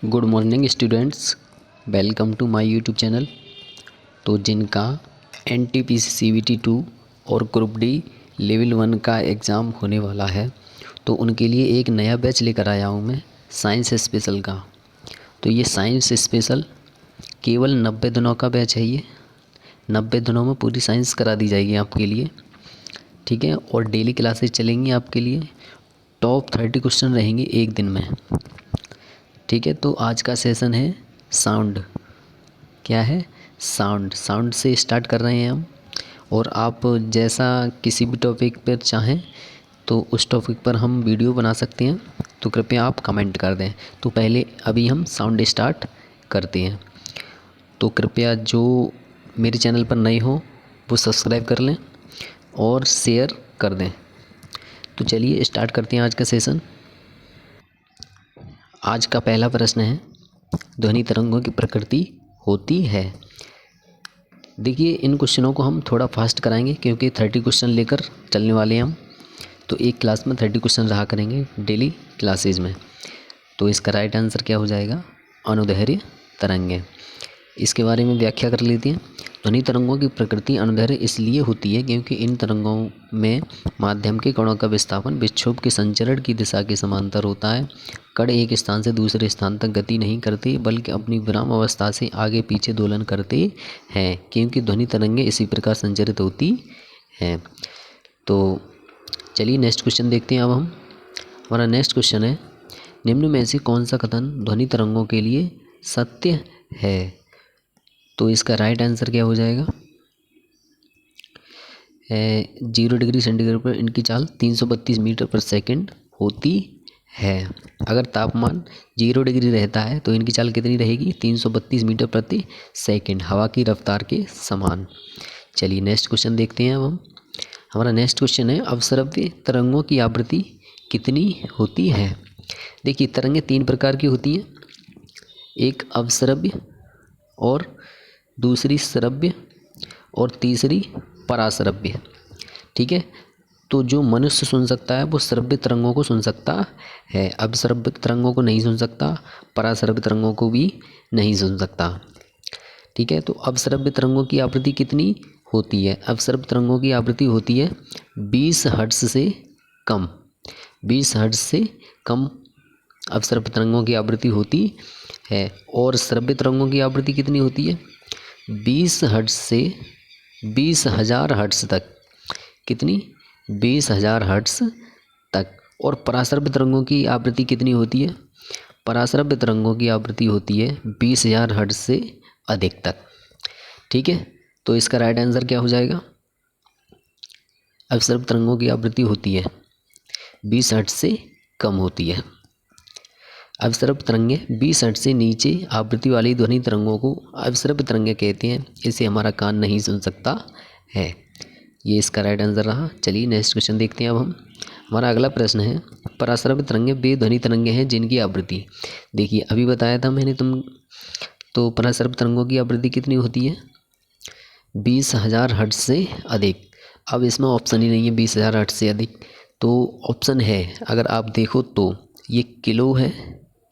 Good morning students, welcome to my YouTube channel. तो जिनका NTPC CBT 2 और group D level 1 का exam होने वाला है, तो उनके लिए एक नया बैच लेकर आया हूँ मैं, साइंस स्पेशल का। तो ये साइंस स्पेशल केवल 90 दिनों का बैच है। ये 90 दिनों में पूरी साइंस करा दी जाएगी आपके लिए, ठीक है। और डेली क्लासेस चलेंगी आपके लिए। टॉप 30 क्वेश्चन रहेंगे एक दिन में, ठीक है। तो आज का सेशन है साउंड। क्या है? साउंड से स्टार्ट कर रहे हैं हम। और आप जैसा किसी भी टॉपिक पर चाहें तो उस टॉपिक पर हम वीडियो बना सकते हैं, तो कृपया आप कमेंट कर दें। तो पहले अभी हम साउंड स्टार्ट करते हैं। तो कृपया जो मेरे चैनल पर नए हो वो सब्सक्राइब कर लें और शेयर कर दें। तो चलिए स्टार्ट करते हैं आज का सेशन। आज का पहला प्रश्न है, ध्वनि तरंगों की प्रकृति होती है। देखिए, इन क्वेश्चनों को हम थोड़ा फास्ट कराएंगे क्योंकि 30 क्वेश्चन लेकर चलने वाले हैं हम। तो एक क्लास में 30 क्वेश्चन रहा करेंगे डेली क्लासेज में। तो इसका राइट आंसर क्या हो जाएगा? अनुदैर्घ्य तरंगें। इसके बारे में व्याख्या कर लेते हैं। ध्वनि तरंगों की प्रकृति अनुदैर्घ्य इसलिए होती है क्योंकि इन तरंगों में माध्यम के कणों का विस्थापन विक्षोभ के संचरण की दिशा के समांतर होता है। कण एक स्थान से दूसरे स्थान तक गति नहीं करते बल्कि अपनी विराम अवस्था से आगे पीछे दोलन करते हैं, क्योंकि ध्वनि तरंगें इसी प्रकार संचरित होती हैं। तो चलिए नेक्स्ट क्वेश्चन देखते हैं। अब हमारा नेक्स्ट क्वेश्चन है, निम्न में से कौन सा कथन ध्वनि तरंगों के लिए सत्य है? तो इसका राइट आंसर क्या हो जाएगा? 0 डिग्री सेंटीग्रेड पर इनकी चाल 332 मीटर पर सेकंड होती है। अगर तापमान 0 डिग्री रहता है तो इनकी चाल कितनी रहेगी? 332 मीटर प्रति सेकंड, हवा की रफ्तार के समान। चलिए नेक्स्ट क्वेश्चन देखते हैं। अब हमारा नेक्स्ट क्वेश्चन है, अवश्रव्य तरंगों की आवृत्ति कितनी होती है? देखिए, तरंगें 3 प्रकार की होती हैं, एक अवश्रव्य और दूसरी श्रव्य और तीसरी पराश्रव्य, ठीक है। तो जो मनुष्य सुन सकता है वो श्रव्य तरंगों को सुन सकता है, अवश्रव्य तरंगों को नहीं सुन सकता, पराश्रव्य तरंगों को भी नहीं सुन सकता, ठीक है। तो अवश्रव्य तरंगों की आवृत्ति कितनी होती है? अवश्रव्य तरंगों की आवृत्ति होती है 20 हर्ट्ज से कम। 20 हर्ट्ज से कम अवश्रव्य तरंगों की आवृत्ति होती है। और श्रव्य तरंगों की आवृत्ति कितनी होती है? 20 हर्ट्ज से 20,000 हर्ट्ज तक। कितनी? 20,000 हर्ट्ज तक। और पराश्रव्य तरंगों की आवृत्ति कितनी होती है? पराश्रव्य तरंगों की आवृत्ति होती है 20,000 हर्ट्ज से अधिक तक, ठीक है। तो इसका राइट आंसर क्या हो जाएगा? अवश्रव्य तरंगों की आवृत्ति होती है 20 हर्ट्ज से कम होती है। अवश्रव्य तरंगें 20 हर्ट्ज से नीचे आवृत्ति वाली ध्वनि तरंगों को अवश्रव्य तरंगें कहते हैं। इसे हमारा कान नहीं सुन सकता है। ये इसका राइट आंसर रहा। चलिए नेक्स्ट क्वेश्चन देखते हैं। अब हमारा अगला प्रश्न है, पराश्रव्य तरंगें वे ध्वनि तरंगें हैं जिनकी आवृत्ति, देखिए अभी बताया था मैंने तो पराश्रव्य तरंगों की आवृत्ति कितनी होती है? 20,000 हर्ट्ज से अधिक। अब इसमें ऑप्शन ही नहीं है 20,000 हर्ट्ज से अधिक, तो ऑप्शन है, अगर आप देखो तो ये किलो है,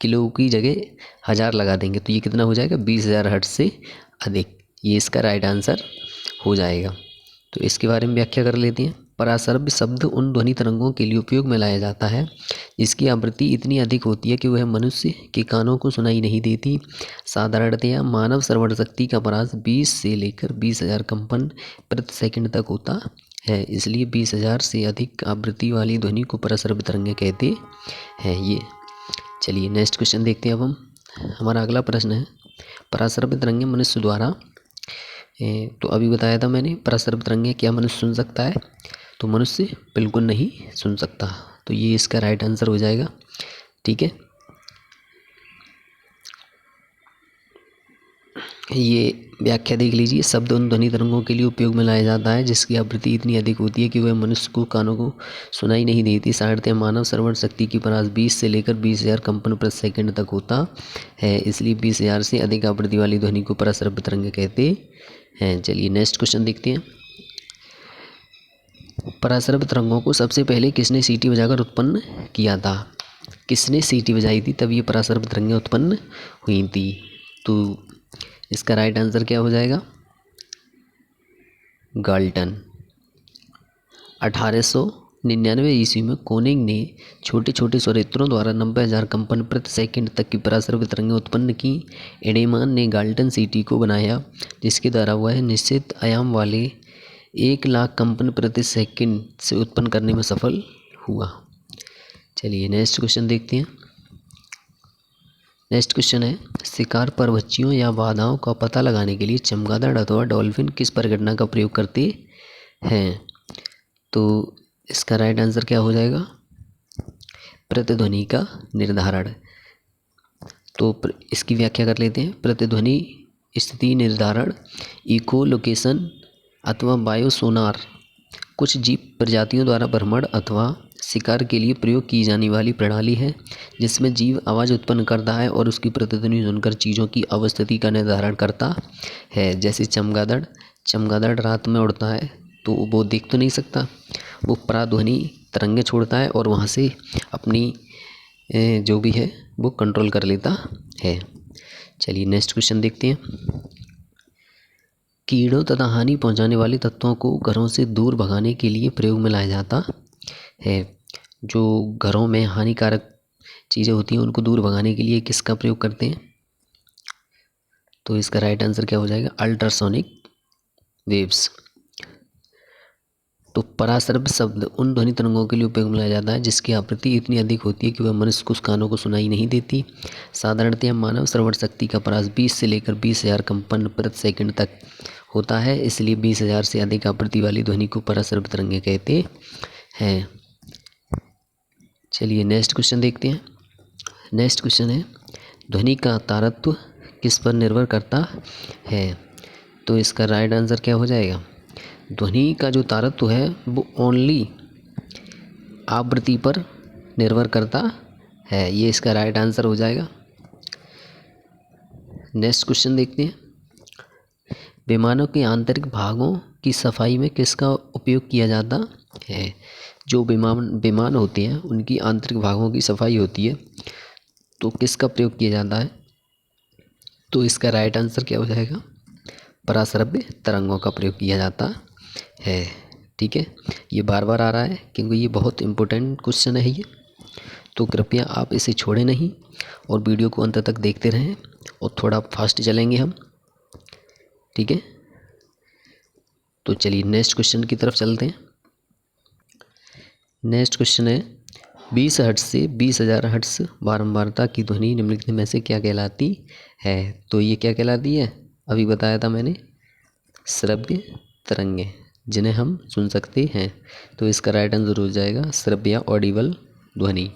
किलो की जगह 1000 लगा देंगे तो ये कितना हो जाएगा? 20,000 हर्ट्ज से अधिक। ये इसका राइट आंसर हो जाएगा। तो इसके बारे में व्याख्या कर लेते हैं। पराश्रव्य शब्द उन ध्वनि तरंगों के लिए उपयोग में लाया जाता है जिसकी आवृत्ति इतनी अधिक होती है कि वह मनुष्य के कानों को सुनाई नहीं देती। साधारणतया मानव श्रवण शक्ति का परास 20 से लेकर 20,000 कंपन प्रति सेकंड तक होता है, इसलिए 20,000 से अधिक आवृत्ति वाली ध्वनि को पराश्रव्य तरंगें कहते हैं। ये चलिए नेक्स्ट क्वेश्चन देखते हैं। अब हमारा अगला प्रश्न है, पराश्रव्य तरंगें मनुष्य द्वारा, तो अभी बताया था मैंने पराश्रव्य तरंगें क्या मनुष्य सुन सकता है? तो मनुष्य बिल्कुल नहीं सुन सकता। तो ये इसका राइट आंसर हो जाएगा, ठीक है। ये व्याख्या देख लीजिए, शब्द उन ध्वनि तरंगों के लिए उपयोग में लाया जाता है जिसकी आवृत्ति इतनी अधिक होती है कि वह मनुष्य को कानों को सुनाई नहीं देती। साधारणतः मानव श्रवण शक्ति की परास 20 से लेकर 20,000 कंपन प्रति सेकंड तक होता है, इसलिए 20,000 से अधिक आवृत्ति वाली ध्वनि को पराश्रव्य तरंगें कहते हैं। चलिए नेक्स्ट क्वेश्चन देखते हैं। पराश्रव्य तरंगों को सबसे पहले किसने सीटी बजाकर उत्पन्न किया था? किसने सीटी बजाई थी तब ये परासर्प तरंगें उत्पन्न हुई थी? तो इसका राइट आंसर क्या हो जाएगा? गाल्टन। 1899 ईस्वी में कोनिग ने छोटे छोटे स्वरेत्रों द्वारा 90,000 कंपन प्रति सेकंड तक की परासर्प तरंगें उत्पन्न की। एडेमान ने गाल्टन सीटी को बनाया, जिसके द्वारा वह निश्चित आयाम वाले 1,00,000 कंपन प्रति सेकंड से उत्पन्न करने में सफल हुआ। चलिए नेक्स्ट क्वेश्चन देखते हैं। नेक्स्ट क्वेश्चन है, शिकार परवच्छियों या बाधाओं का पता लगाने के लिए चमगादड़ अथवा डॉल्फिन किस परिघटना का प्रयोग करते हैं? तो इसका राइट आंसर क्या हो जाएगा? प्रतिध्वनि का निर्धारण। तो इसकी व्याख्या कर लेते हैं। प्रतिध्वनि स्थिति निर्धारण, इको लोकेशन अथवा बायोसोनार कुछ जीव प्रजातियों द्वारा भ्रमण अथवा शिकार के लिए प्रयोग की जाने वाली प्रणाली है, जिसमें जीव आवाज़ उत्पन्न करता है और उसकी प्रतिध्वनि सुनकर चीज़ों की अवस्थिति का निर्धारण करता है। जैसे चमगादड़ रात में उड़ता है तो वो देख तो नहीं सकता, वो पराध्वनि तरंगे छोड़ता है और वहाँ से अपनी जो भी है वो कंट्रोल कर लेता है। चलिए नेक्स्ट क्वेश्चन देखते हैं। कीड़ों तथा हानि पहुंचाने वाले तत्वों को घरों से दूर भगाने के लिए प्रयोग में लाया जाता है। जो घरों में हानिकारक चीज़ें होती हैं उनको दूर भगाने के लिए किसका प्रयोग करते हैं? तो इसका राइट आंसर क्या हो जाएगा? Ultrasonic waves. तो परासर्प शब्द उन ध्वनि तरंगों के लिए उपयोग में लाया जाता है जिसकी आवृत्ति इतनी अधिक होती है कि वह मनुष्य को कानों को सुनाई नहीं देती। साधारणतः मानव श्रवण शक्ति का परास 20 से लेकर 20,000 कंपन प्रति सेकंड तक होता है, इसलिए 20,000 से अधिक आवृत्ति वाली ध्वनि को परासर्प तरंगें कहते हैं। चलिए नेक्स्ट क्वेश्चन देखते हैं। नेक्स्ट क्वेश्चन है, ध्वनि का तारतम्य किस पर निर्भर करता है? तो इसका राइट आंसर क्या हो जाएगा? ध्वनि का जो तारतम्य है वो ओनली आवृत्ति पर निर्भर करता है, ये इसका राइट आंसर हो जाएगा। नेक्स्ट क्वेश्चन देखते हैं। विमानों के आंतरिक भागों की सफाई में किसका उपयोग किया जाता है? जो विमान होते हैं उनकी आंतरिक भागों की सफाई होती है तो किसका प्रयोग किया जाता है? तो इसका राइट आंसर क्या हो जाएगा? परासर्प तरंगों का प्रयोग किया जाता है। ठीक है, ये बार बार आ रहा है क्योंकि ये बहुत इम्पोर्टेंट क्वेश्चन है ये, तो कृपया आप इसे छोड़ें नहीं और वीडियो को अंत तक देखते रहें और थोड़ा फास्ट चलेंगे हम। ठीक है, तो चलिए नेक्स्ट क्वेश्चन की तरफ चलते हैं। नेक्स्ट क्वेश्चन है, 20 हर्ट्ज से 20,000 हर्ट्ज बारंबारता की ध्वनि निम्नलिखित में से क्या कहलाती है? तो ये क्या कहलाती है? अभी बताया था मैंने, श्रव्य तरंगे जिन्हें हम सुन सकते हैं। तो इसका राइट आंसर हो जाएगा श्रव्य या ऑडिबल ध्वनि।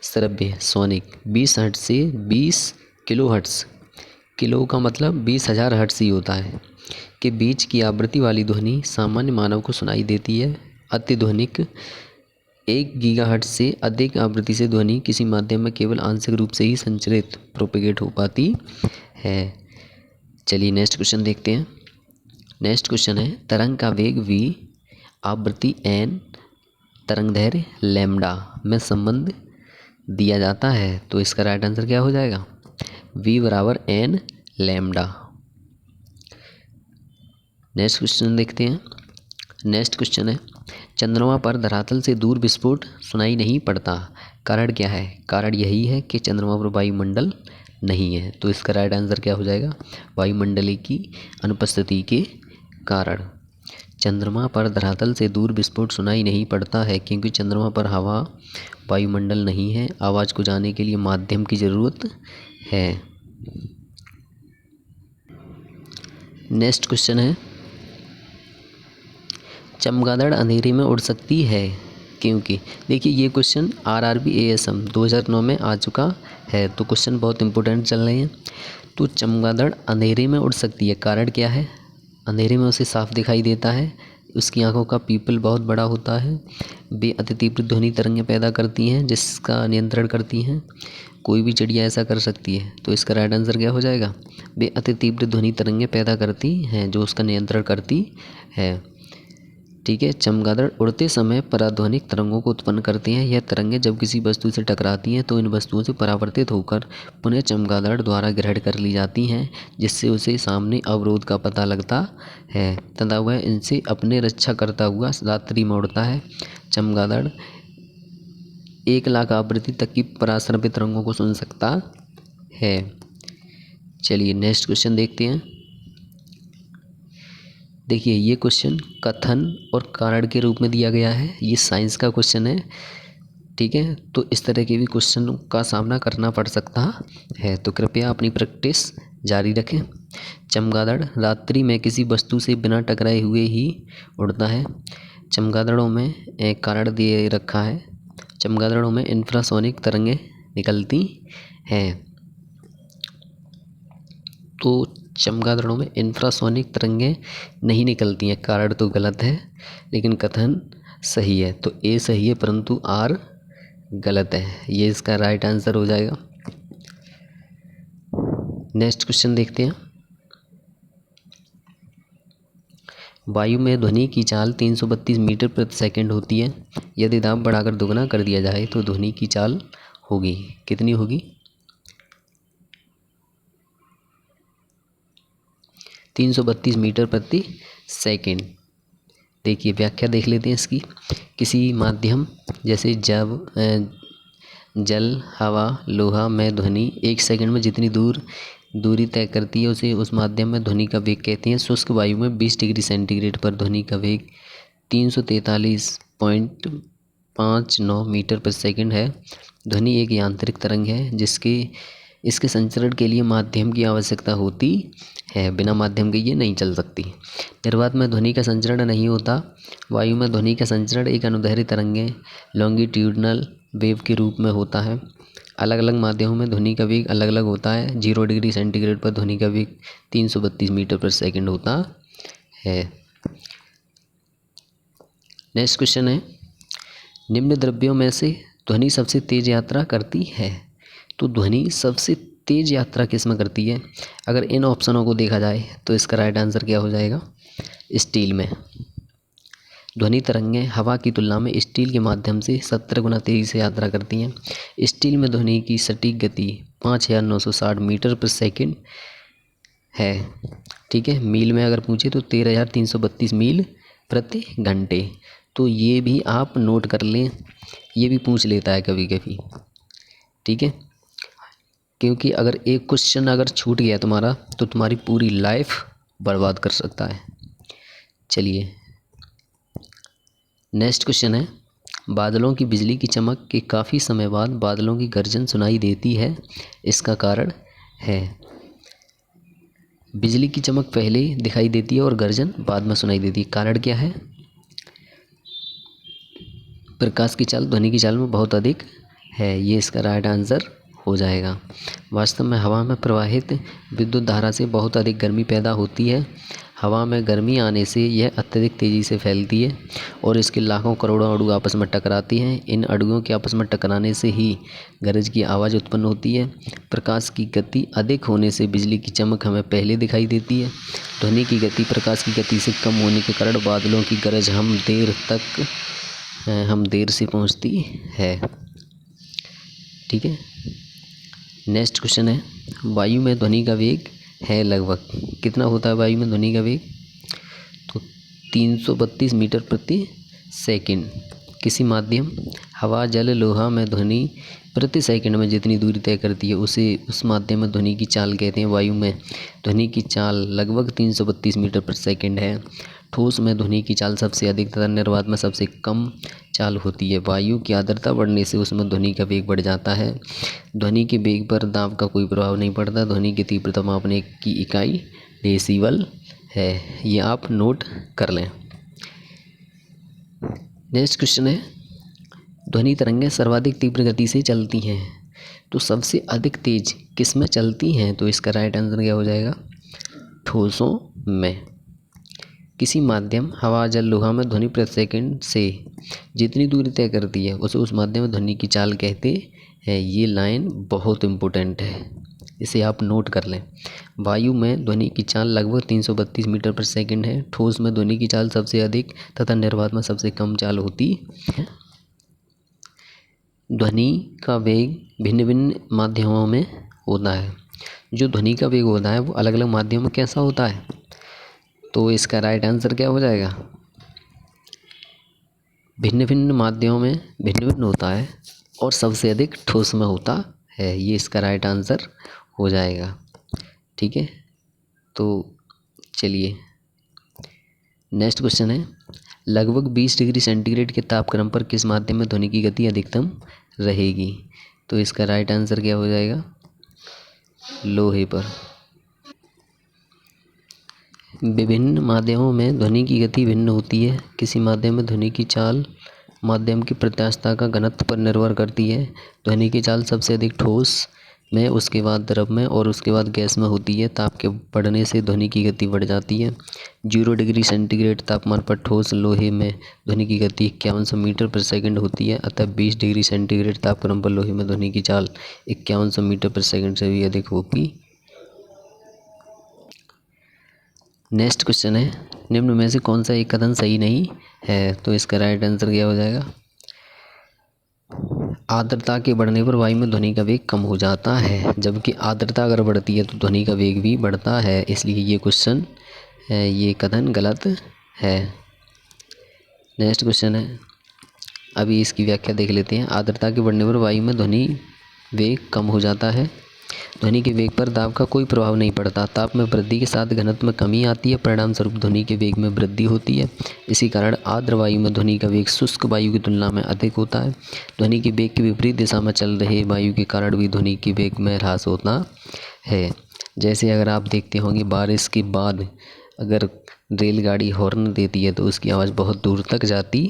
श्रव्य सोनिक 20 हर्ट्ज से 20 किलो हर्ट्ज, किलो का मतलब 20,000 हर्ट्ज ही होता है, के बीच की आवृत्ति वाली ध्वनि सामान्य मानव को सुनाई देती है। अतिध्वनिक 1 गीगाहर्ट्ज से अधिक आवृत्ति से ध्वनि किसी माध्यम में केवल आंशिक रूप से ही संचरित प्रोपेगेट हो पाती है। चलिए नेक्स्ट क्वेश्चन देखते हैं। नेक्स्ट क्वेश्चन है, तरंग का वेग v, आवृत्ति n, तरंगदैर्घ्य लैम्डा में संबंध दिया जाता है। तो इसका राइट आंसर क्या हो जाएगा? v बराबर n लैम्डा। नेक्स्ट क्वेश्चन देखते हैं। नेक्स्ट क्वेश्चन है, चंद्रमा पर धरातल से दूर विस्फोट सुनाई नहीं पड़ता, कारण क्या है? कारण यही है कि चंद्रमा पर वायुमंडल नहीं है। तो इसका राइट आंसर क्या हो जाएगा? वायुमंडल की अनुपस्थिति के कारण चंद्रमा पर धरातल से दूर विस्फोट सुनाई नहीं पड़ता है, क्योंकि चंद्रमा पर हवा वायुमंडल नहीं है। आवाज़ को जाने के लिए माध्यम की ज़रूरत है। नेक्स्ट क्वेश्चन है, चमगादड़ अंधेरे में उड़ सकती है क्योंकि, देखिए ये क्वेश्चन RRB ASM 2009 में आ चुका है, तो क्वेश्चन बहुत इंपॉर्टेंट चल रहे हैं। तो चमगादड़ अंधेरे में उड़ सकती है, कारण क्या है? अंधेरे में उसे साफ दिखाई देता है, उसकी आंखों का पीपल बहुत बड़ा होता है, वे अति तीव्र ध्वनि तरंगें पैदा करती हैं जिसका नियंत्रण करती हैं। कोई भी चिड़िया ऐसा कर सकती है। तो इसका राइट आंसर क्या हो जाएगा? वे अति तीव्र ध्वनि तरंगें पैदा करती हैं जो उसका नियंत्रण करती है। ठीक है। चमगादड़ उड़ते समय पराध्वनिक तरंगों को उत्पन्न करते हैं। यह तरंगें जब किसी वस्तु से टकराती हैं तो इन वस्तुओं से परावर्तित होकर पुनः चमगादड़ द्वारा ग्रहण कर ली जाती हैं, जिससे उसे सामने अवरोध का पता लगता है तथा वह इनसे अपने रक्षा करता हुआ रात्रि में उड़ता है। चमगादड़ 1,00,000 आवृत्ति तक की पराश्रवित तरंगों को सुन सकता है। चलिए नेक्स्ट क्वेश्चन देखते हैं। देखिए ये क्वेश्चन कथन और कारण के रूप में दिया गया है। ये साइंस का क्वेश्चन है, ठीक है। तो इस तरह के भी क्वेश्चन का सामना करना पड़ सकता है, तो कृपया अपनी प्रैक्टिस जारी रखें। चमगादड़ रात्रि में किसी वस्तु से बिना टकराए हुए ही उड़ता है। चमगादड़ों में एक कारण दिए रखा है। चमगादड़ों में इंफ्रासोनिक तरंगें निकलती हैं। तो चमगादड़ों में इंफ्रासोनिक तरंगें नहीं निकलती हैं, कारण तो गलत है लेकिन कथन सही है। तो ए सही है परंतु आर गलत है। ये इसका राइट आंसर हो जाएगा। नेक्स्ट क्वेश्चन देखते हैं। वायु में ध्वनि की चाल 332 मीटर प्रति सेकंड होती है। यदि दाब बढ़ाकर दोगुना कर दिया जाए तो ध्वनि की चाल होगी, कितनी होगी? 332 मीटर प्रति सेकंड। देखिए व्याख्या देख लेते हैं इसकी। किसी माध्यम जैसे जल, हवा, लोहा में ध्वनि 1 सेकंड में जितनी दूरी तय करती है उसे उस माध्यम में ध्वनि का वेग कहते हैं। शुष्क वायु में 20 डिग्री सेंटीग्रेड पर ध्वनि का वेग 343.59 मीटर प्रति सेकंड है। ध्वनि एक यांत्रिक तरंग है इसके संचरण के लिए माध्यम की आवश्यकता होती है। बिना माध्यम के ये नहीं चल सकती। निर्वात में ध्वनि का संचरण नहीं होता। वायु में ध्वनि का संचरण एक अनुदैर्ध्य तरंगें लॉन्गिट्यूडनल वेव के रूप में होता है। अलग अलग माध्यमों में ध्वनि का वेग अलग अलग होता है। 0 डिग्री सेंटीग्रेड पर ध्वनि का वेग 332 मीटर प्रति सेकंड होता है। नेक्स्ट क्वेश्चन है, निम्न द्रव्यों में से ध्वनि सबसे तेज यात्रा करती है। तो ध्वनि सबसे तेज यात्रा किस में करती है? अगर इन ऑप्शनों को देखा जाए तो इसका राइट आंसर क्या हो जाएगा? स्टील में। ध्वनि तरंगें हवा की तुलना में स्टील के माध्यम से 17 गुना तेजी से यात्रा करती हैं। स्टील में ध्वनि की सटीक गति 5,960 मीटर प्रति सेकंड है, ठीक है। मील में अगर पूछे तो 13,332 मील प्रति घंटे। तो ये भी आप नोट कर लें, ये भी पूछ लेता है कभी कभी, ठीक है। क्योंकि अगर एक क्वेश्चन अगर छूट गया तुम्हारा तो तुम्हारी पूरी लाइफ बर्बाद कर सकता है। चलिए नेक्स्ट क्वेश्चन है, बादलों की बिजली की चमक के काफ़ी समय बाद बादलों की गर्जन सुनाई देती है, इसका कारण है? बिजली की चमक पहले दिखाई देती है और गर्जन बाद में सुनाई देती है, कारण क्या है? प्रकाश की चाल ध्वनि की चाल में बहुत अधिक है, ये इसका राइट आंसर हो जाएगा। वास्तव में हवा में प्रवाहित विद्युत धारा से बहुत अधिक गर्मी पैदा होती है। हवा में गर्मी आने से यह अत्यधिक तेज़ी से फैलती है और इसके लाखों करोड़ों अणु आपस में टकराती हैं। इन अणुओं के आपस में टकराने से ही गरज की आवाज़ उत्पन्न होती है। प्रकाश की गति अधिक होने से बिजली की चमक हमें पहले दिखाई देती है। ध्वनि की गति प्रकाश की गति से कम होने के कारण बादलों की गरज हम देर से पहुंचती है, ठीक है। नेक्स्ट क्वेश्चन है, वायु में ध्वनि का वेग है लगभग कितना होता है? वायु में ध्वनि का वेग तो 332 मीटर प्रति सेकंड। किसी माध्यम हवा, जल, लोहा में ध्वनि प्रति सेकंड में जितनी दूरी तय करती है उस माध्यम में ध्वनि की चाल कहते हैं। वायु में ध्वनि की चाल लगभग 332 मीटर प्रति सेकंड है। ठोस में ध्वनि की चाल सबसे अधिक तथा निर्वात में सबसे कम चाल होती है। वायु की आर्द्रता बढ़ने से उसमें ध्वनि का वेग बढ़ जाता है। ध्वनि के वेग पर दाब का कोई प्रभाव नहीं पड़ता। ध्वनि की तीव्रता मापने की इकाई डेसिबल है, ये आप नोट कर लें। नेक्स्ट क्वेश्चन है, ध्वनि तरंगें सर्वाधिक तीव्र गति से चलती हैं, तो सबसे अधिक तेज किस में चलती हैं? तो इसका राइट आंसर क्या हो जाएगा? ठोसों में। किसी माध्यम हवा, जल, लोहा में ध्वनि प्रति सेकंड से जितनी दूरी तय करती है उसे उस माध्यम में ध्वनि की चाल कहते हैं। ये लाइन बहुत इम्पोर्टेंट है, इसे आप नोट कर लें। वायु में ध्वनि की चाल लगभग 332 मीटर पर सेकंड है। ठोस में ध्वनि की चाल सबसे अधिक तथा निर्वात में सबसे कम चाल होती है। ध्वनि का वेग भिन्न भिन्न माध्यमों में होता है। जो ध्वनि का वेग होता है वो अलग अलग माध्यमों में कैसा होता है, तो इसका राइट आंसर क्या हो जाएगा? भिन्न भिन्न माध्यमों में भिन्न भिन्न होता है और सबसे अधिक ठोस में होता है। ये इसका राइट आंसर हो जाएगा। ठीक है, तो चलिए नेक्स्ट क्वेश्चन है, लगभग 20 डिग्री सेंटीग्रेड के तापक्रम पर किस माध्यम में ध्वनि की गति अधिकतम रहेगी? तो इसका राइट आंसर क्या हो जाएगा? लोहे पर। विभिन्न माध्यमों में ध्वनि की गति भिन्न होती है। किसी माध्यम में ध्वनि की चाल माध्यम की प्रत्यास्थता का घनत्व पर निर्भर करती है। ध्वनि की चाल सबसे अधिक ठोस में, उसके बाद द्रव में और उसके बाद गैस में होती है। ताप के बढ़ने से ध्वनि की गति बढ़ जाती है। 0 डिग्री सेंटीग्रेड तापमान पर ठोस लोहे में ध्वनि की गति 5100 मीटर पर सेकंड होती है। अतः 20 डिग्री सेंटीग्रेड तापक्रम पर लोहे में ध्वनि की चाल 5100 मीटर पर सेकंड से भी अधिक होगी। नेक्स्ट क्वेश्चन है, निम्न में से कौन सा एक कथन सही नहीं है? तो इसका राइट आंसर क्या हो जाएगा? आर्द्रता के बढ़ने पर वायु में ध्वनि का वेग कम हो जाता है, जबकि आर्द्रता अगर बढ़ती है तो ध्वनि का वेग भी बढ़ता है। इसलिए ये क्वेश्चन ये कथन गलत है। नेक्स्ट क्वेश्चन है, अभी इसकी व्याख्या देख लेते हैं। आर्द्रता के बढ़ने पर वायु में ध्वनि वेग कम हो जाता है। ध्वनि के वेग पर दाब का कोई प्रभाव नहीं पड़ता। ताप में वृद्धि के साथ घनत्व में कमी आती है, परिणाम स्वरूप ध्वनि के वेग में वृद्धि होती है। इसी कारण आर्द्र वायु में ध्वनि का वेग शुष्क वायु की तुलना में अधिक होता है। ध्वनि के वेग के विपरीत दिशा में चल रहे वायु के कारण भी ध्वनि के वेग में ह्रास होता है। जैसे अगर आप देखते होंगे बारिश के बाद अगर रेलगाड़ी हॉर्न देती है तो उसकी आवाज़ बहुत दूर तक जाती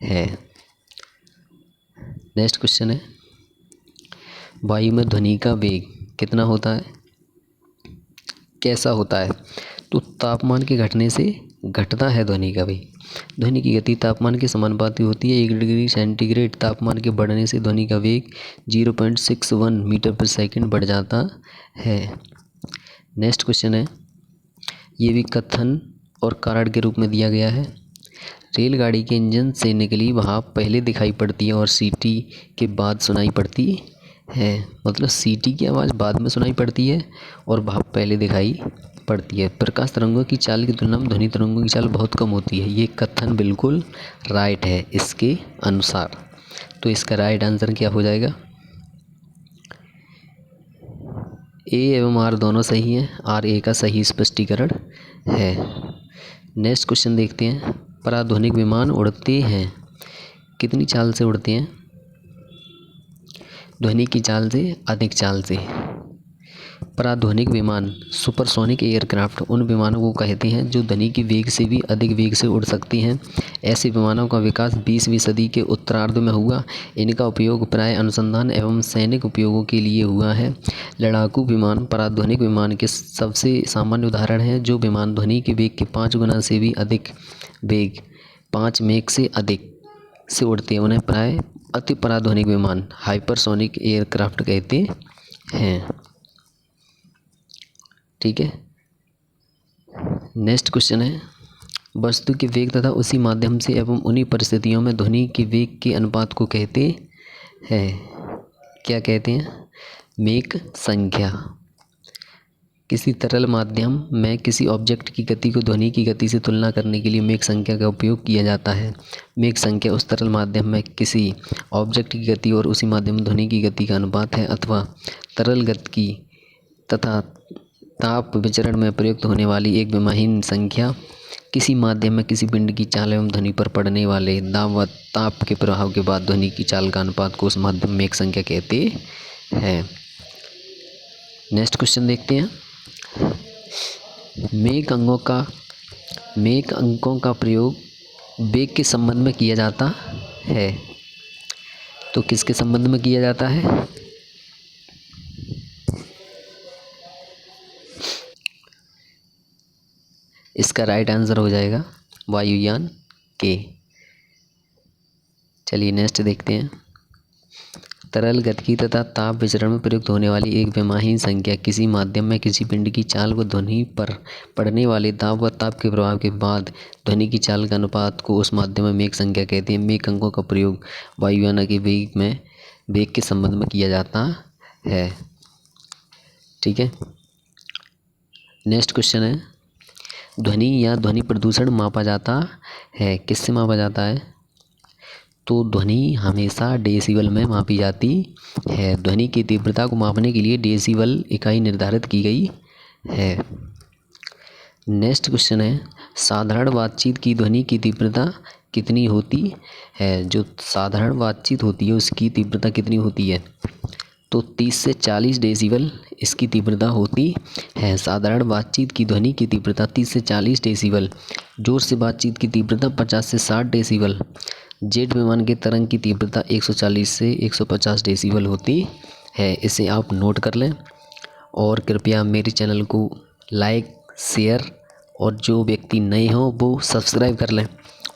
है। नेक्स्ट क्वेश्चन है, वायु में ध्वनि का वेग कितना होता है, कैसा होता है? तो तापमान के घटने से घटता है ध्वनि का वेग। ध्वनि की गति तापमान के समानुपाती होती है। 1 डिग्री सेंटीग्रेड तापमान के बढ़ने से ध्वनि का वेग 0.61 मीटर पर सेकंड बढ़ जाता है। नेक्स्ट क्वेश्चन है, ये भी कथन और कारण के रूप में दिया गया है। रेलगाड़ी के इंजन से निकली भाप पहले दिखाई पड़ती है और सीटी के बाद सुनाई पड़ती है। मतलब सीटी की आवाज़ बाद में सुनाई पड़ती है और भाप पहले दिखाई पड़ती है। प्रकाश तरंगों की चाल की तुलना में ध्वनि तरंगों की चाल बहुत कम होती है। ये कथन बिल्कुल राइट है इसके अनुसार। तो इसका राइट आंसर क्या हो जाएगा? ए एवं आर दोनों सही हैं। आर ए का सही स्पष्टीकरण है। नेक्स्ट क्वेश्चन देखते हैं, पराध्वनिक विमान उड़ते हैं, कितनी चाल से उड़ते हैं? ध्वनि की चाल से अधिक चाल से। पराध्वनिक विमान सुपरसोनिक एयरक्राफ्ट उन विमानों को कहते हैं जो ध्वनि के वेग से भी अधिक वेग से उड़ सकती हैं। ऐसे विमानों का विकास 20वीं सदी के उत्तरार्ध में हुआ। इनका उपयोग प्राय अनुसंधान एवं सैनिक उपयोगों के लिए हुआ है। लड़ाकू विमान पराध्वनिक विमान के सबसे सामान्य उदाहरण हैं। जो विमान ध्वनि के वेग के 5 गुना से भी अधिक वेग 5 मैक से अधिक से उड़ते हैं उन्हें प्राय अति पराध्वनिक विमान हाइपरसोनिक एयरक्राफ्ट कहते हैं। ठीक है, नेक्स्ट क्वेश्चन है, वस्तु के वेग तथा उसी माध्यम से एवं उन्हीं परिस्थितियों में ध्वनि के वेग के अनुपात को कहते हैं, क्या कहते हैं? मैक संख्या। किसी तरल माध्यम में किसी ऑब्जेक्ट की गति को ध्वनि की गति से तुलना करने के लिए मैक संख्या का उपयोग किया जाता है। मैक संख्या उस तरल माध्यम में किसी ऑब्जेक्ट की गति और उसी माध्यम में ध्वनि की गति का अनुपात है अथवा तरल गति तथा ताप विचरण में प्रयुक्त होने वाली एक विमाहीन संख्या। किसी माध्यम में किसी पिंड की चाल एवं ध्वनि पर पड़ने वाले दाब व ताप के प्रभाव के बाद ध्वनि की चाल का अनुपात को उस माध्यम में एक संख्या कहते हैं। नेक्स्ट क्वेश्चन देखते हैं, मेक अंकों का प्रयोग वेग के संबंध में किया जाता है। तो किसके संबंध में किया जाता है? इसका राइट आंसर हो जाएगा वायुयान के। चलिए नेक्स्ट देखते हैं, तरल गतिकी तथा ताप विचरण में प्रयुक्त होने वाली एक विमाहीन संख्या किसी माध्यम में किसी पिंड की चाल व ध्वनि पर पड़ने वाले दाब व ताप के प्रभाव के बाद ध्वनि की चाल के अनुपात को उस माध्यम में मेक संख्या कहते हैं। मेक अंकों का प्रयोग वायुयान के वेग के संबंध में किया जाता है। ठीक है, नेक्स्ट क्वेश्चन है, ध्वनि या ध्वनि प्रदूषण मापा जाता है, किससे मापा जाता है? तो ध्वनि हमेशा डेसिबल में मापी जाती है। ध्वनि की तीव्रता को मापने के लिए डेसिबल इकाई निर्धारित की गई है। नेक्स्ट क्वेश्चन है, साधारण बातचीत की ध्वनि की तीव्रता कितनी होती है? जो साधारण बातचीत होती है उसकी तीव्रता कितनी होती है? तो 30 से 40 डेसिबल इसकी तीव्रता होती है। साधारण बातचीत की ध्वनि की तीव्रता 30 से 40 डेसिबल। जोर से बातचीत की तीव्रता 50 से 60 डेसिबल। जेट विमान के तरंग की तीव्रता 140 से 150 डेसिबल होती है। इसे आप नोट कर लें और कृपया मेरे चैनल को लाइक, शेयर और जो व्यक्ति नए हों वो सब्सक्राइब कर लें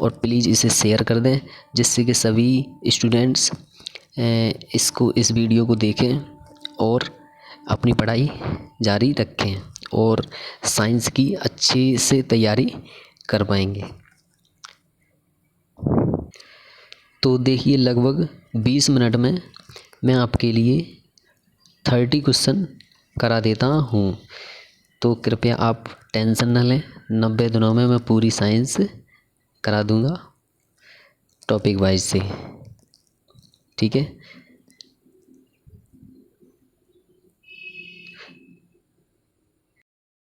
और प्लीज़ इसे शेयर कर दें, जिससे कि सभी स्टूडेंट्स इस वीडियो को देखें और अपनी पढ़ाई जारी रखें और साइंस की अच्छे से तैयारी कर पाएंगे। तो देखिए, लगभग 20 मिनट में मैं आपके लिए 30 क्वेश्चन करा देता हूँ, तो कृपया आप टेंशन न लें। 90 दिनों में मैं पूरी साइंस करा दूँगा टॉपिक वाइज से। ठीक है।